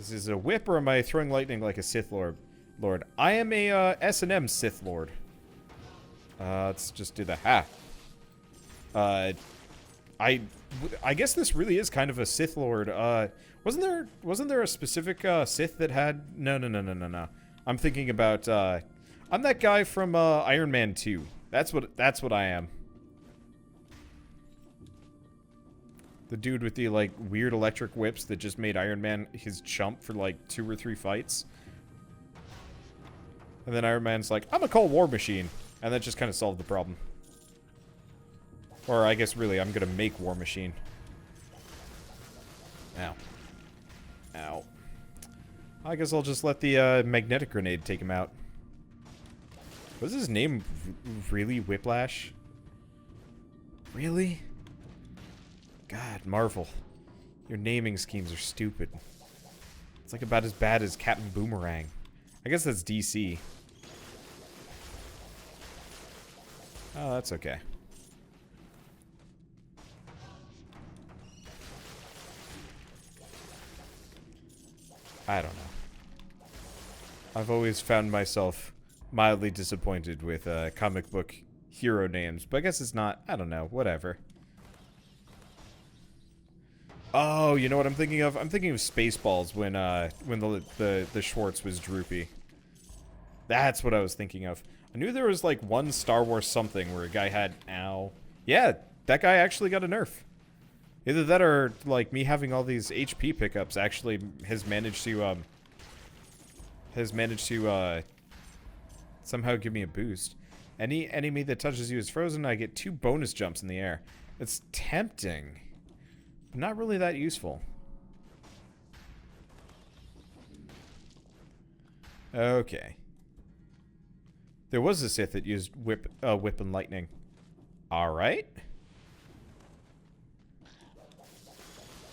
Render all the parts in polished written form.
This is a whip, or am I throwing lightning like a Sith Lord? I am a S&M Sith Lord. Let's just do the ha. I guess this really is kind of a Sith Lord. Wasn't there a specific Sith that had? No. I'm thinking about I'm that guy from Iron Man 2. That's what I am. The dude with the like weird electric whips that just made Iron Man his chump for like 2 or 3 fights. And then Iron Man's like, I'm gonna call War Machine. And that just kind of solved the problem. Or I guess really, I'm gonna make War Machine. Ow. Ow. I guess I'll just let the magnetic grenade take him out. Was his name really Whiplash? Really? God, Marvel. Your naming schemes are stupid. It's like about as bad as Captain Boomerang. I guess that's DC. Oh, that's okay. I don't know. I've always found myself mildly disappointed with comic book hero names, but I guess it's not. I don't know. Whatever. Oh, you know what I'm thinking of? I'm thinking of Spaceballs when the Schwartz was droopy. That's what I was thinking of. I knew there was like one Star Wars something where a guy had ow. Yeah, that guy actually got a nerf. Either that or like me having all these HP pickups actually has managed to somehow give me a boost. Any enemy that touches you is frozen. I get 2 bonus jumps in the air. It's tempting, but not really that useful. Okay. There was a Sith that used whip and lightning. Alright.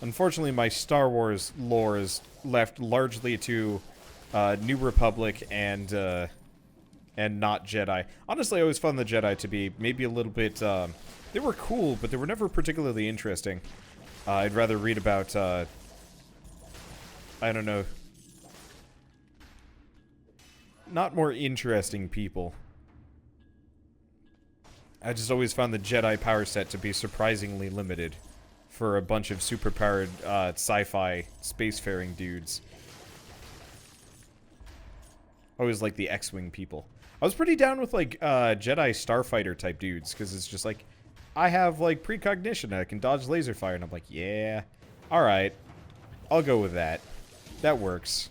Unfortunately, my Star Wars lore is left largely to New Republic and not Jedi. Honestly, I always found the Jedi to be maybe a little bit... they were cool, but they were never particularly interesting. I'd rather read about... I don't know... not more interesting people. I just always found the Jedi power set to be surprisingly limited for a bunch of superpowered sci-fi spacefaring dudes. Always like the X-Wing people. I was pretty down with like Jedi starfighter type dudes because it's just like I have like precognition. I can dodge laser fire, and I'm like, yeah, all right, I'll go with that. That works.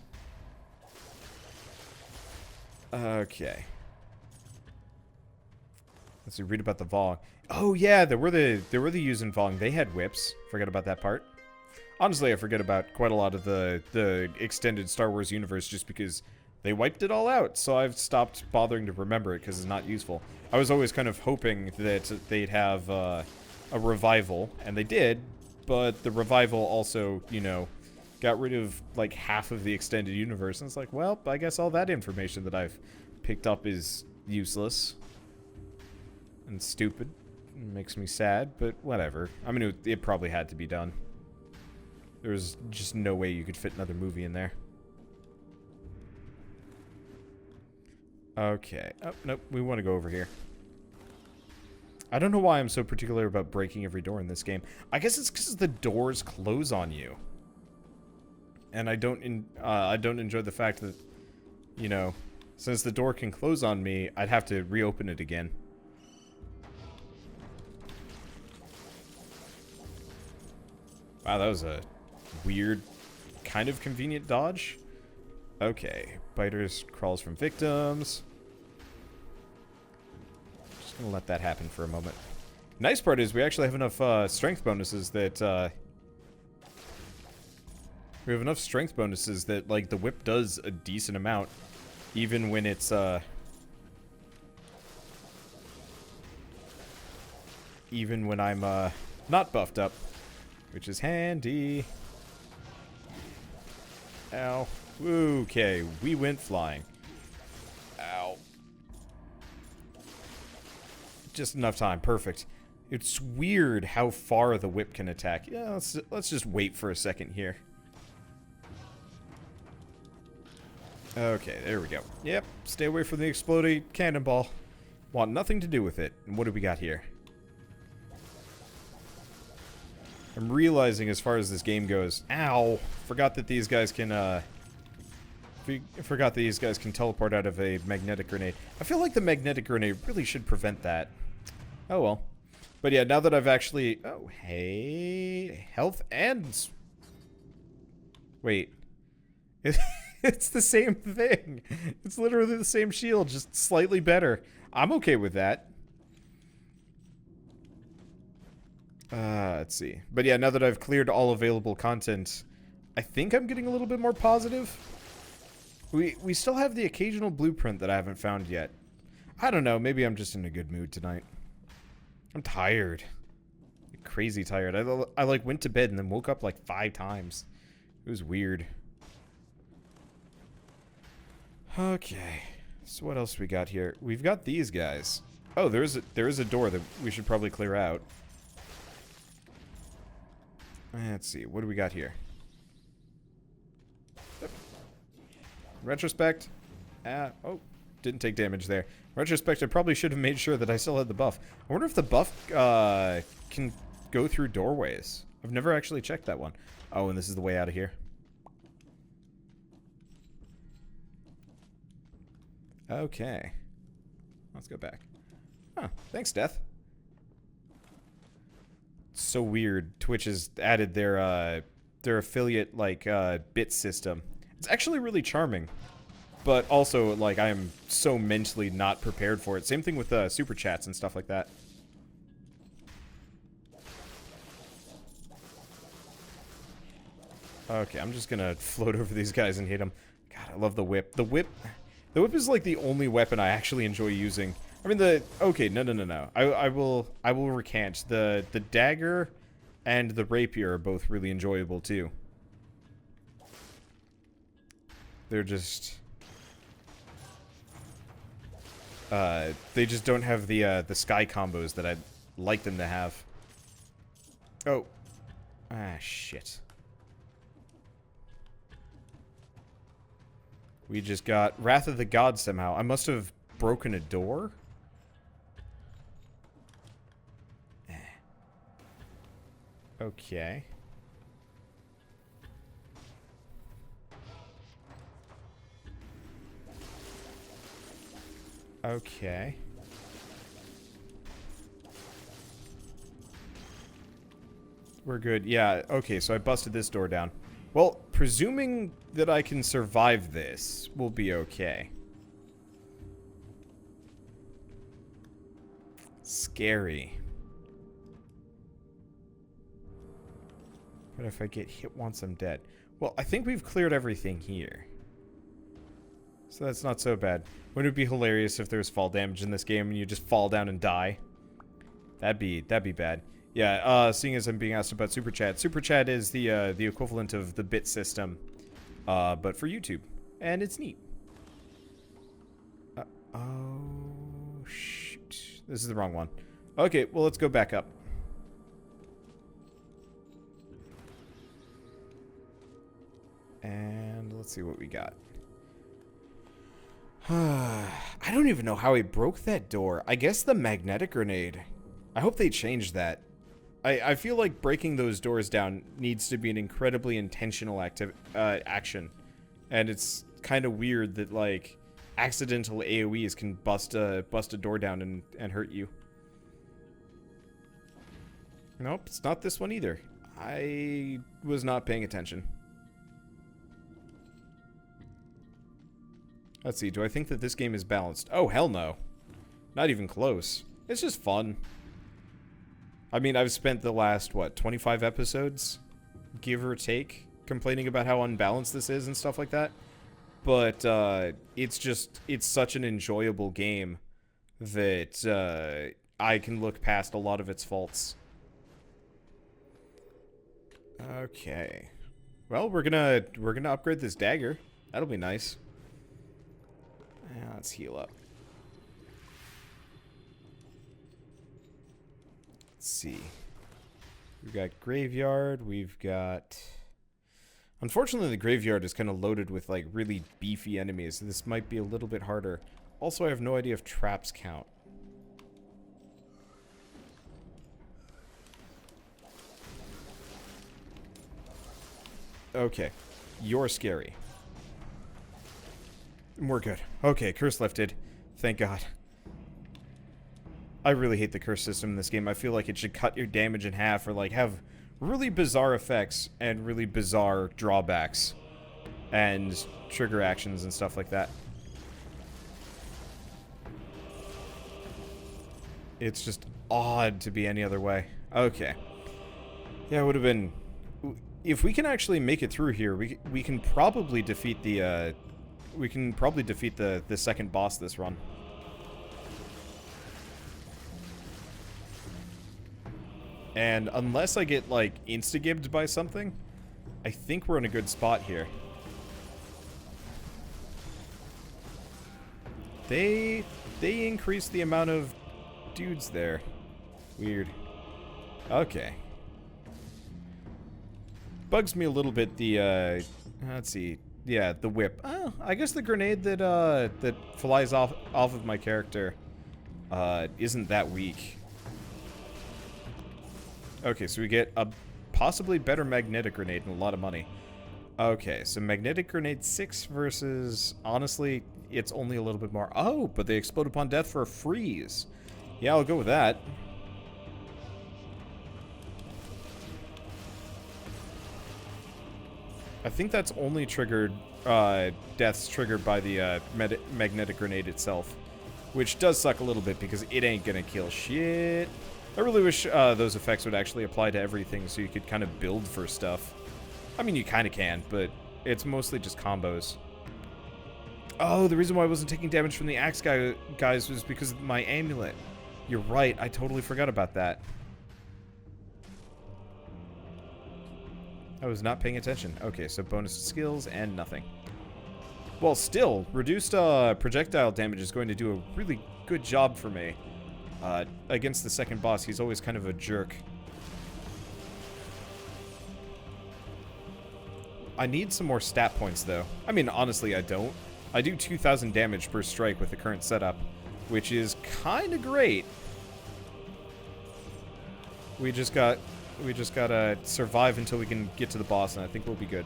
Okay. Let's see, read about the Vong. Oh yeah, there were the Yuuzhan Vong. They had whips. Forget about that part. Honestly, I forget about quite a lot of the extended Star Wars universe just because they wiped it all out. So I've stopped bothering to remember it because it's not useful. I was always kind of hoping that they'd have a revival, and they did, but the revival also, you know, got rid of like half of the extended universe, and it's like, well, I guess all that information that I've picked up is useless and stupid. It makes me sad, but whatever. I mean, it probably had to be done. There was just no way you could fit another movie in there. Okay. Oh, nope. We want to go over here. I don't know why I'm so particular about breaking every door in this game. I guess it's because the doors close on you. And I don't enjoy the fact that, you know, since the door can close on me, I'd have to reopen it again. Wow, that was a weird, kind of convenient dodge. Okay, biters crawls from victims. Just gonna let that happen for a moment. Nice part is we actually have enough strength bonuses that we have enough strength bonuses that, like, the whip does a decent amount, even when it's, even when I'm, not buffed up, which is handy. Ow. Okay, we went flying. Ow. Just enough time, perfect. It's weird how far the whip can attack. Yeah, let's just wait for a second here. Okay, there we go. Yep, stay away from the exploding cannonball. Want nothing to do with it. And what do we got here? I'm realizing as far as this game goes... Ow! Forgot that these guys can, forgot that these guys can teleport out of a magnetic grenade. I feel like the magnetic grenade really should prevent that. Oh well. But yeah, now that I've actually... Oh, hey... Health and... Wait. It's the same thing. It's literally the same shield, just slightly better. I'm okay with that. Let's see. But yeah, now that I've cleared all available content, I think I'm getting a little bit more positive. We still have the occasional blueprint that I haven't found yet. I don't know, maybe I'm just in a good mood tonight. I'm tired. Like, crazy tired. I like went to bed and then woke up like 5 times. It was weird. Okay. So what else we got here? We've got these guys. Oh, there is a door that we should probably clear out. Let's see. What do we got here? Retrospect. Oh, didn't take damage there. Retrospect, I probably should have made sure that I still had the buff. I wonder if the buff can go through doorways. I've never actually checked that one. Oh, and this is the way out of here. Okay. Let's go back. Huh. Thanks, Death. It's so weird. Twitch has added their affiliate, like, bit system. It's actually really charming. But also, like, I am so mentally not prepared for it. Same thing with super chats and stuff like that. Okay, I'm just gonna float over these guys and hit them. God, I love the whip. The whip is like the only weapon I actually enjoy using. I mean okay, no. I will recant. The dagger and the rapier are both really enjoyable too. They're just they just don't have the sky combos that I'd like them to have. Oh. Ah, shit. We just got Wrath of the Gods somehow. I must have broken a door? Okay. Okay. We're good. Yeah, okay, so I busted this door down. Well, presuming that I can survive this, we'll be okay. Scary. But if I get hit once, I'm dead. Well, I think we've cleared everything here. So that's not so bad. Wouldn't it be hilarious if there was fall damage in this game and you just fall down and die? That'd be bad. Yeah, seeing as I'm being asked about Super Chat. Super Chat is the equivalent of the bit system, but for YouTube. And it's neat. Oh, shoot. This is the wrong one. Okay, well, let's go back up. And let's see what we got. I don't even know how he broke that door. I guess the magnetic grenade. I hope they changed that. I feel like breaking those doors down needs to be an incredibly intentional action. And it's kind of weird that, like, accidental AoEs can bust a door down and hurt you. Nope, it's not this one either. I was not paying attention. Let's see, do I think that this game is balanced? Oh, hell no. Not even close. It's just fun. I mean, I've spent the last, what, 25 episodes, give or take, complaining about how unbalanced this is and stuff like that. But, it's such an enjoyable game that, I can look past a lot of its faults. Okay. Well, we're gonna upgrade this dagger. That'll be nice. Let's heal up. Let's see. We've got graveyard. We've got... Unfortunately, the graveyard is kind of loaded with, like, really beefy enemies, so this might be a little bit harder. Also, I have no idea if traps count. Okay. You're scary. We're good. Okay, curse lifted. Thank God. I really hate the curse system in this game. I feel like it should cut your damage in half or, like, have really bizarre effects and really bizarre drawbacks and trigger actions and stuff like that. It's just odd to be any other way. Okay. Yeah, it would have been... If we can actually make it through here, we can probably defeat the, the second boss this run. And unless I get, like, insta-gibbed by something, I think we're in a good spot here. They increased the amount of dudes there. Weird. Okay. Bugs me a little bit, the, let's see. Yeah, the whip. Oh, I guess the grenade that, that flies off of my character, isn't that weak. Okay, so we get a possibly better magnetic grenade and a lot of money. Okay, so magnetic grenade 6 versus, honestly, it's only a little bit more. Oh, but they explode upon death for a freeze. Yeah, I'll go with that. I think that's only triggered, deaths triggered by the, magnetic grenade itself. Which does suck a little bit because it ain't gonna kill shit. I really wish, those effects would actually apply to everything so you could kind of build for stuff. I mean, you kind of can, but it's mostly just combos. Oh, the reason why I wasn't taking damage from the axe guys was because of my amulet. You're right, I totally forgot about that. I was not paying attention. Okay, so bonus to skills and nothing. Well, still, reduced projectile damage is going to do a really good job for me. Against the second boss, he's always kind of a jerk. I need some more stat points, though. I mean, honestly, I don't. I do 2,000 damage per strike with the current setup, which is kind of great. We just gotta survive until we can get to the boss, and I think we'll be good.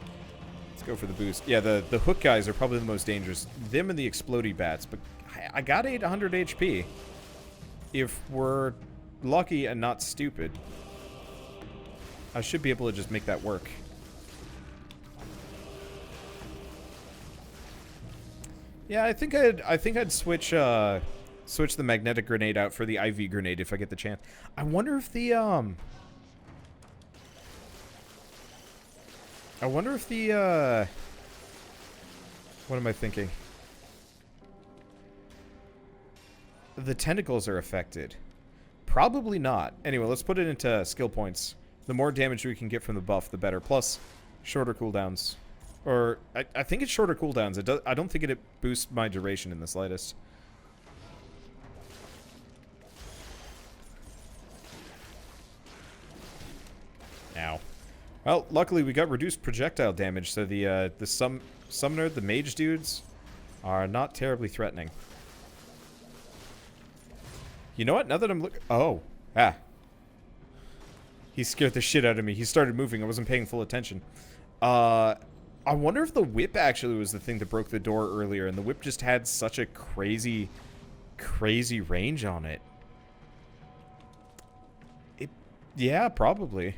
Let's go for the boost. Yeah, the hook guys are probably the most dangerous. Them and the explodey bats, but I got 800 HP. If we're lucky and not stupid, I should be able to just make that work. Yeah, I think I'd switch switch the magnetic grenade out for the IV grenade if I get the chance. I wonder if the what am I thinking? The tentacles are affected. Probably not. Anyway, let's put it into skill points. The more damage we can get from the buff, the better. Plus, shorter cooldowns. Or, I think it's shorter cooldowns. I don't think it boosts my duration in the slightest. Ow. Well, luckily we got reduced projectile damage, so the summoner, the mage dudes, are not terribly threatening. You know what? Now that I'm looking... Oh. Ah. He scared the shit out of me. He started moving. I wasn't paying full attention. I wonder if the whip actually was the thing that broke the door earlier, and the whip just had such a crazy, crazy range on it. Yeah, probably.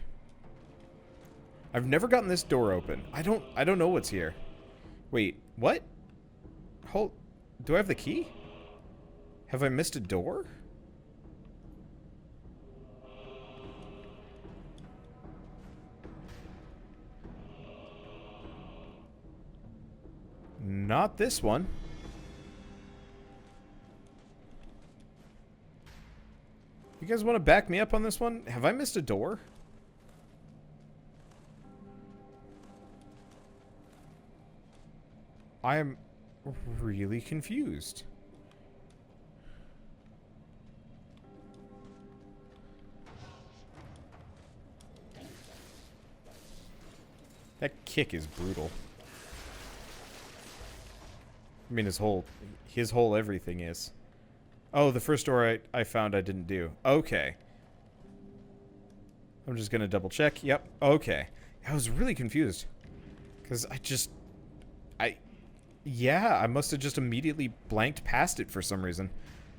I've never gotten this door open. I don't know what's here. Wait, what? Hold... Do I have the key? Have I missed a door? Not this one. You guys want to back me up on this one? Have I missed a door? I am really confused. That kick is brutal. I mean, his whole everything is. Oh, the first door I found I didn't do. Okay. I'm just gonna double check. Yep. Okay. I was really confused. Because yeah, I must have just immediately blanked past it for some reason.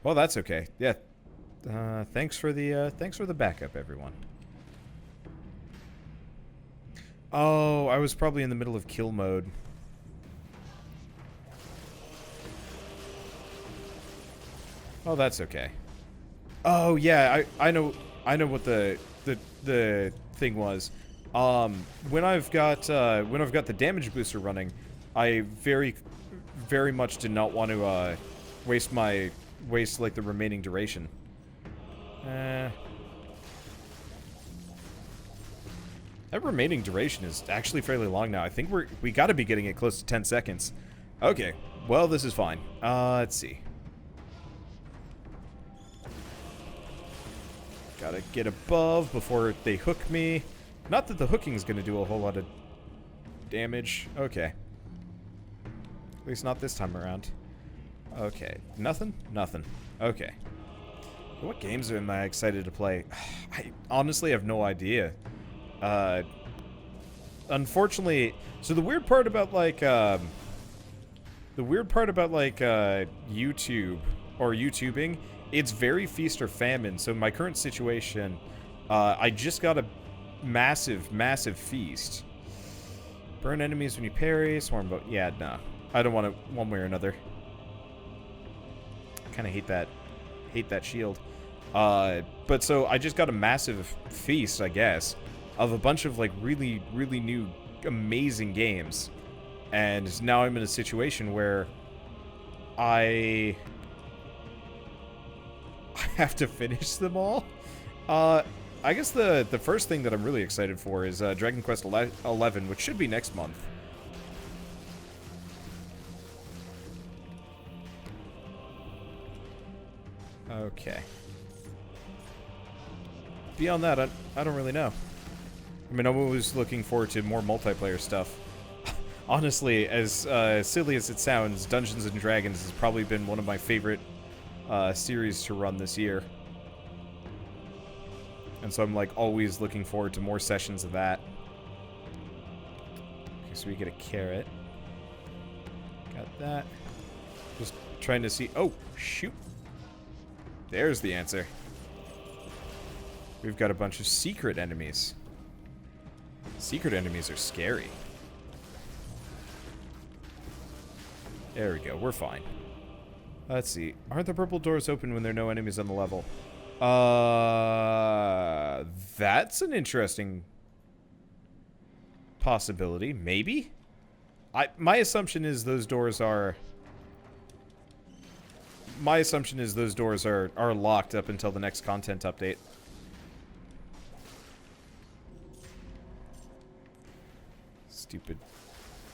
Well, that's okay. Yeah. Thanks for the backup, everyone. Oh, I was probably in the middle of kill mode. Oh, that's okay. Oh yeah, I know what the thing was. When I've got the damage booster running, I very much did not want to waste like the remaining duration. That remaining duration is actually fairly long now. I think we got to be getting it close to 10 seconds. Okay, well this is fine. Let's see. Gotta get above before they hook me. Not that the hooking is gonna do a whole lot of damage. Okay. At least not this time around. Okay. Nothing? Nothing. Okay. What games am I excited to play? I honestly have no idea. Unfortunately, so the weird part about like YouTube or YouTubing, it's very feast or famine. So in my current situation, I just got a massive feast. Burn enemies when you parry, swarm boat. Yeah, no. I don't want it one way or another. I kind of hate that shield. But so I just got a massive feast, I guess, of a bunch of like really new amazing games. And now I'm in a situation where I have to finish them all. I guess the first thing that I'm really excited for is Dragon Quest XI, which should be next month. Okay. Beyond that, I don't really know. I mean, I'm always looking forward to more multiplayer stuff. Honestly, as silly as it sounds, Dungeons & Dragons has probably been one of my favorite series to run this year. And so I'm like always looking forward to more sessions of that. Okay, so we get a carrot. Got that. Just trying to see... Oh, shoot. There's the answer. We've got a bunch of secret enemies. Secret enemies are scary. There we go. We're fine. Let's see. Aren't the purple doors open when there are no enemies on the level? That's an interesting possibility. Maybe? My assumption is those doors are... My assumption is those doors are locked up until the next content update. Stupid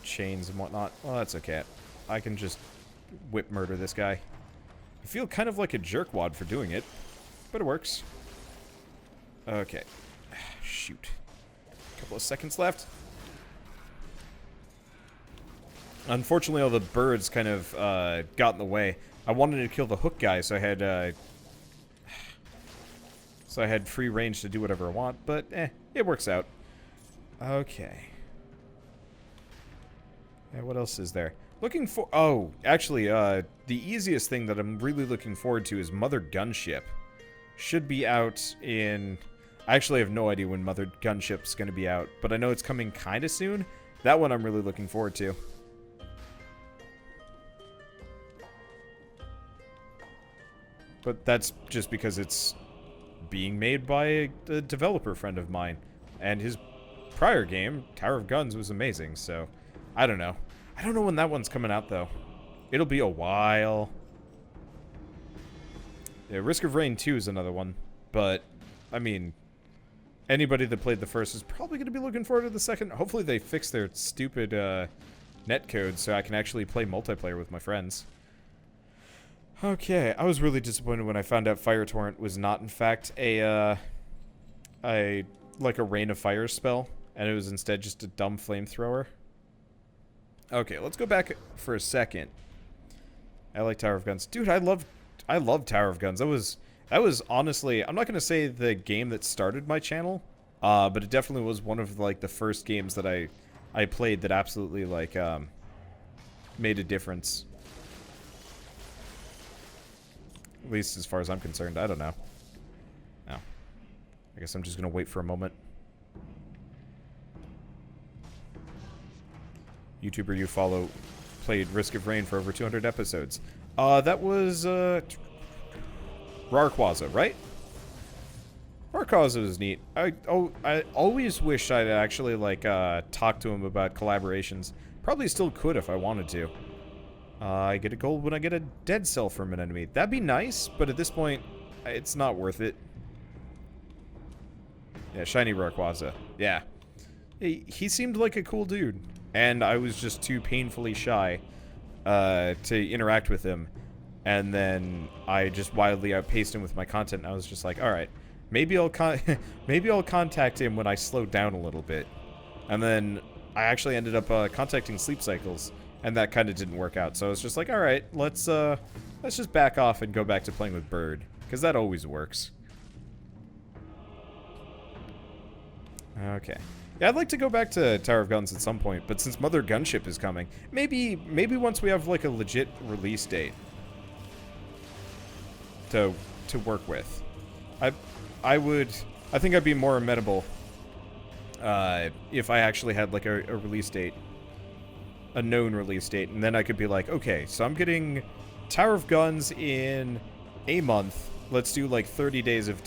chains and whatnot. Well, that's okay. I can just whip murder this guy. I feel kind of like a jerkwad for doing it, but it works. Okay. Shoot. A couple of seconds left. Unfortunately, all the birds kind of got in the way. I wanted to kill the hook guy, so I had free range to do whatever I want, but it works out. Okay. And what else is there? Looking for... Oh, actually, the easiest thing that I'm really looking forward to is Mother Gunship. Should be out in... I actually have no idea when Mother Gunship's going to be out, but I know it's coming kind of soon. That one I'm really looking forward to. But that's just because it's being made by a developer friend of mine. And his prior game, Tower of Guns, was amazing, so... I don't know. I don't know when that one's coming out, though. It'll be a while. Yeah, Risk of Rain 2 is another one. But, I mean, anybody that played the first is probably going to be looking forward to the second. Hopefully they fix their stupid netcode so I can actually play multiplayer with my friends. Okay, I was really disappointed when I found out Fire Torrent was not, in fact, like a Rain of Fire spell. and it was instead just a dumb flamethrower. Okay, let's go back for a second. I like Tower of Guns. Dude, I love Tower of Guns. That was honestly, I'm not going to say the game that started my channel, but it definitely was one of like the first games that I played that absolutely like made a difference. At least as far as I'm concerned. I don't know. No. I guess I'm just going to wait for a moment. YouTuber you follow played Risk of Rain for over 200 episodes. That was, Rarquaza, right? Rarquaza was neat. I always wish I'd actually, like, talk to him about collaborations. Probably still could if I wanted to. I get a gold when I get a dead cell from an enemy. That'd be nice, but at this point, it's not worth it. Yeah, shiny Rarquaza. Yeah. He seemed like a cool dude. And I was just too painfully shy to interact with him. And then I just wildly outpaced him with my content. And I was just like, all right, maybe I'll maybe I'll contact him when I slow down a little bit. And then I actually ended up contacting Sleep Cycles, and that kind of didn't work out. So I was just like, all right, let's just back off and go back to playing with Bird, because that always works. Okay. Yeah, I'd like to go back to Tower of Guns at some point, but since Mother Gunship is coming, maybe once we have like a legit release date to work with. I think I'd be more amenable if I actually had like a release date, a known release date, and then I could be like, okay, so I'm getting Tower of Guns in a month. Let's do like 30 days of,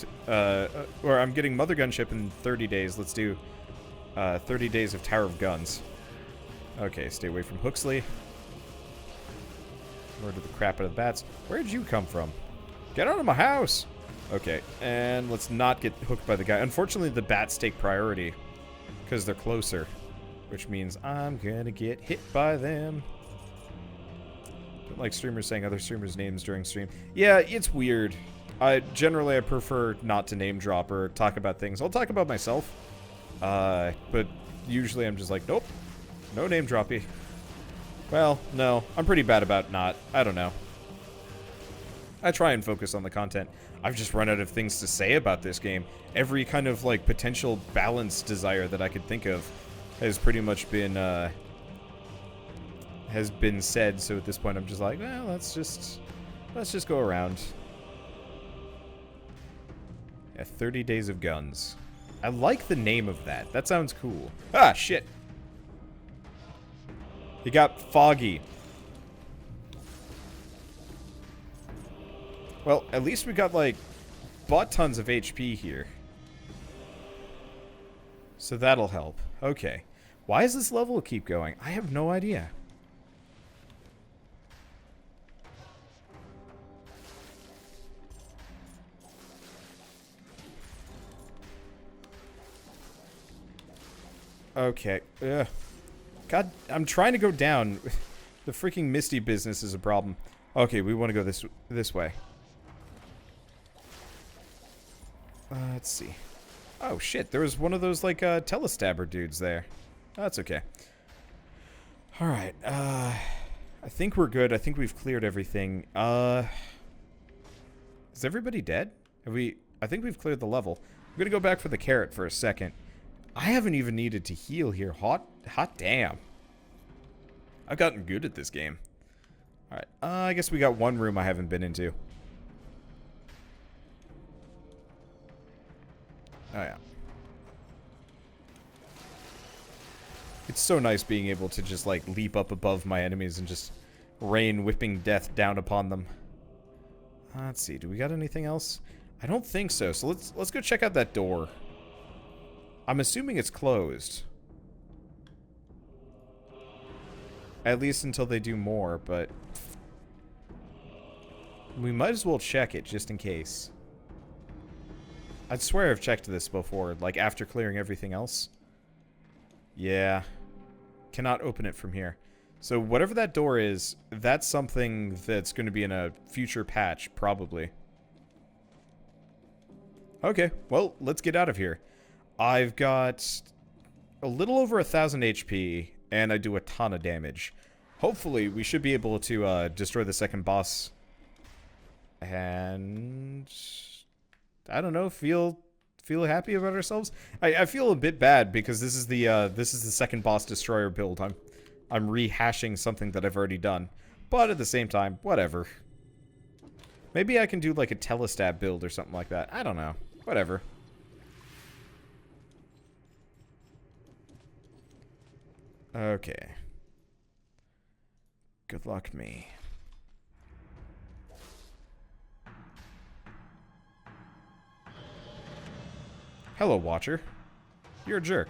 or I'm getting Mother Gunship in 30 days. Let's do 30 days of Tower of Guns. Okay, stay away from Huxley. Murder the crap out of the bats. Where'd you come from? Get out of my house! Okay, and let's not get hooked by the guy. Unfortunately, the bats take priority because they're closer, which means I'm gonna get hit by them. Don't like streamers saying other streamers' names during stream. Yeah, it's weird. Generally, I prefer not to name drop or talk about things. I'll talk about myself. But usually I'm just like, nope, no name droppy. Well, no, I'm pretty bad about not. I don't know. I try and focus on the content. I've just run out of things to say about this game. Every kind of, like, potential balance desire that I could think of has pretty much been, has been said, so at this point I'm just like, well, let's just go around. Yeah, 30 Days of Guns. I like the name of that. That sounds cool. Ah, shit. He got foggy. Well, at least we got, like, butt tons of HP here. So that'll help. Okay. Why does this level keep going? I have no idea. Okay. Ugh. God, I'm trying to go down. The freaking Misty business is a problem. Okay, we want to go this way. Let's see. Oh, shit. There was one of those, like, telestabber dudes there. That's okay. Alright. I think we're good. I think we've cleared everything. Is everybody dead? I think we've cleared the level. I'm gonna go back for the carrot for a second. I haven't even needed to heal here. Hot damn. I've gotten good at this game. Alright, I guess we got one room I haven't been into. Oh, yeah. It's so nice being able to just, like, leap up above my enemies and just rain whipping death down upon them. Let's see, do we got anything else? I don't think so, so let's go check out that door. I'm assuming it's closed. At least until they do more, but we might as well check it just in case. I'd swear I've checked this before, like after clearing everything else. Yeah. Cannot open it from here. So whatever that door is, that's something that's going to be in a future patch, probably. Okay, well, let's get out of here. I've got a little over 1,000 HP, and I do a ton of damage. Hopefully, we should be able to destroy the second boss. And I don't know, feel happy about ourselves. I feel a bit bad because this is the second boss destroyer build. I'm rehashing something that I've already done, but at the same time, whatever. Maybe I can do like a telestab build or something like that. I don't know. Whatever. Okay. Good luck, me. Hello, Watcher. You're a jerk.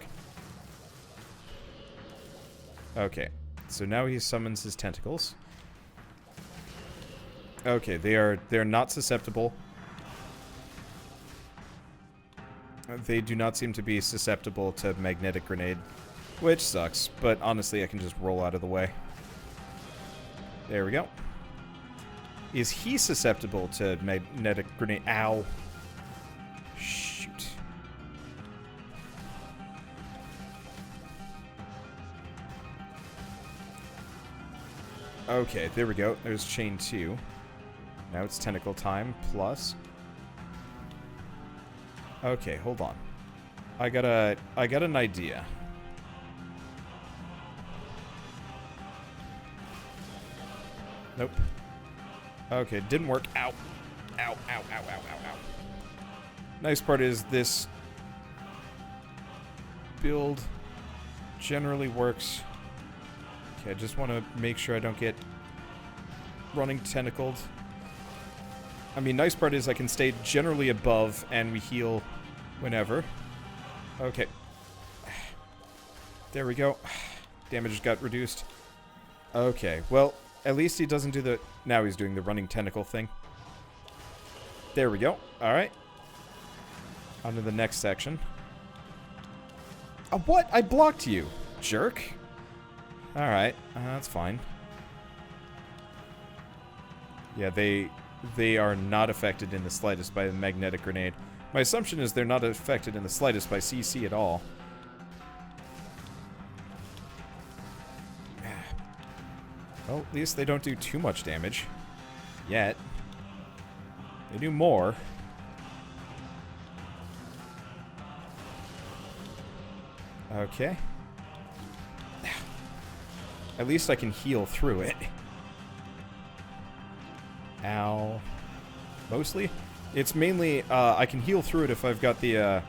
Okay. So now he summons his tentacles. Okay, they're not susceptible. They do not seem to be susceptible to magnetic grenade, which sucks, but honestly I can just roll out of the way. There we go. Is he susceptible to magnetic grenade? Ow. Shoot. Okay, there we go. There's chain 2. Now it's tentacle time, plus... Okay, hold on. I got an idea. Nope. Okay, didn't work. Ow. Ow, ow, ow, ow, ow, ow. Nice part is this build generally works. Okay, I just want to make sure I don't get running tentacled. I mean, nice part is I can stay generally above and we heal whenever. Okay. There we go. Damage got reduced. Okay, well, at least he doesn't do the... Now he's doing the running tentacle thing. There we go. Alright. On to the next section. What? I blocked you, jerk. Alright, that's fine. Yeah, they are not affected in the slightest by the magnetic grenade. My assumption is they're not affected in the slightest by CC at all. Well, at least they don't do too much damage. Yet. They do more. Okay. At least I can heal through it. Ow. Mostly? It's mainly, I can heal through it if I've got the,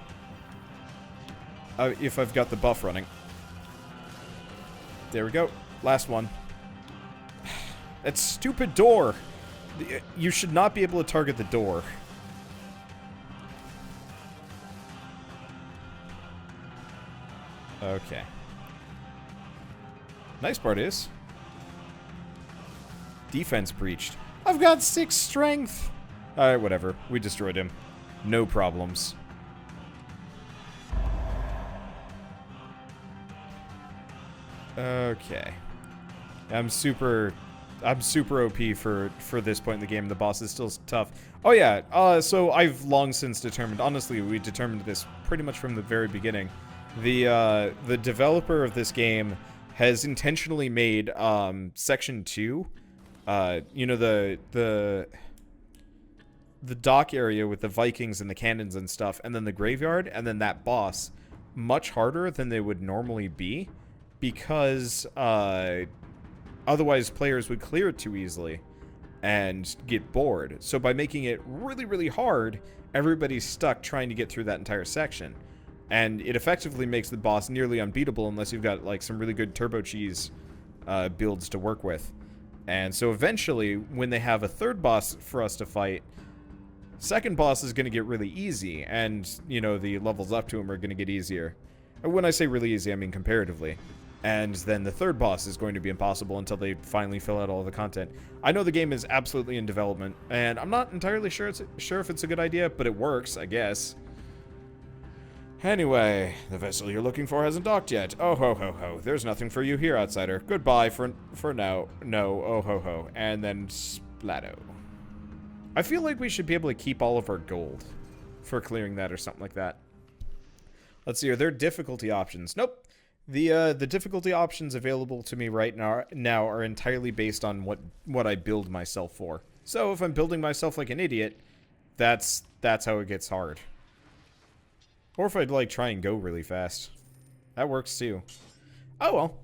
buff running. There we go. Last one. That stupid door! You should not be able to target the door. Okay. Nice part is... defense breached. I've got 6 strength! Alright, whatever. We destroyed him. No problems. Okay. I'm super OP for this point in the game. The boss is still tough. Oh yeah, so I've long since determined, honestly, we determined this pretty much from the very beginning. The developer of this game has intentionally made, Section 2, you know, the dock area with the Vikings and the cannons and stuff, and then the graveyard, and then that boss, much harder than they would normally be, because, otherwise players would clear it too easily and get bored. So by making it really, really hard, everybody's stuck trying to get through that entire section. And it effectively makes the boss nearly unbeatable unless you've got, like, some really good turbo cheese builds to work with. And so eventually, when they have a third boss for us to fight, second boss is going to get really easy, and, you know, the levels up to him are going to get easier. And when I say really easy, I mean comparatively. And then the third boss is going to be impossible until they finally fill out all the content. I know the game is absolutely in development, and I'm not entirely sure if it's a good idea, but it works, I guess. Anyway, the vessel you're looking for hasn't docked yet. Oh ho ho ho. There's nothing for you here, outsider. Goodbye for now. No, oh ho ho. And then splatto. I feel like we should be able to keep all of our gold for clearing that or something like that. Let's see, are there difficulty options? Nope. The difficulty options available to me right now are entirely based on what I build myself for. So if I'm building myself like an idiot, that's how it gets hard. Or if I'd like try and go really fast. That works too. Oh well.